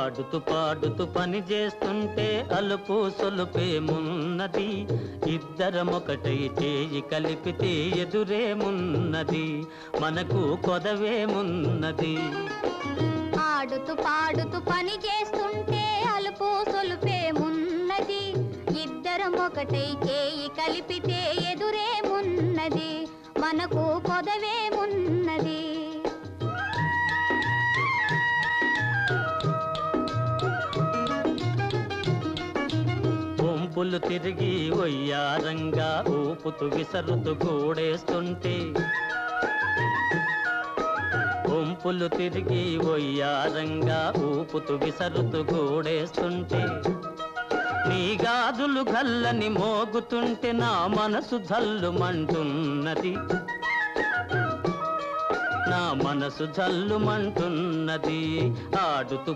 ఆడుతూ పాడుతూ పని చేస్తుంటే అలుపు సొలుపేమున్నది, ఇద్దరమొకటై చేయి కలిపితే ఎదురేమున్నది, మనకు కొదవేమున్నది. ఆడుతూ పాడుతూ పని చేస్తుంటే అలుపు సొలుపేమున్నది, ఇద్దరమొకటై చేయి కలిపితే ఎదురేమున్నది, మనకు కొదవేమున్నది. వంపులు తిరిగి వయ్యారంగా ఊపుతూ విసరుతూ కూడేస్తుంటే, వంపులు తిరిగి వయ్యారంగా ఊపుతూ విసరుతూ కూడేస్తుంటే, నీ గాజులు గల్లని మోగుతుంటే నా మనసు జల్లుమంటున్నది, నా మనసు జల్లుమంటున్నది. ఆడుతూ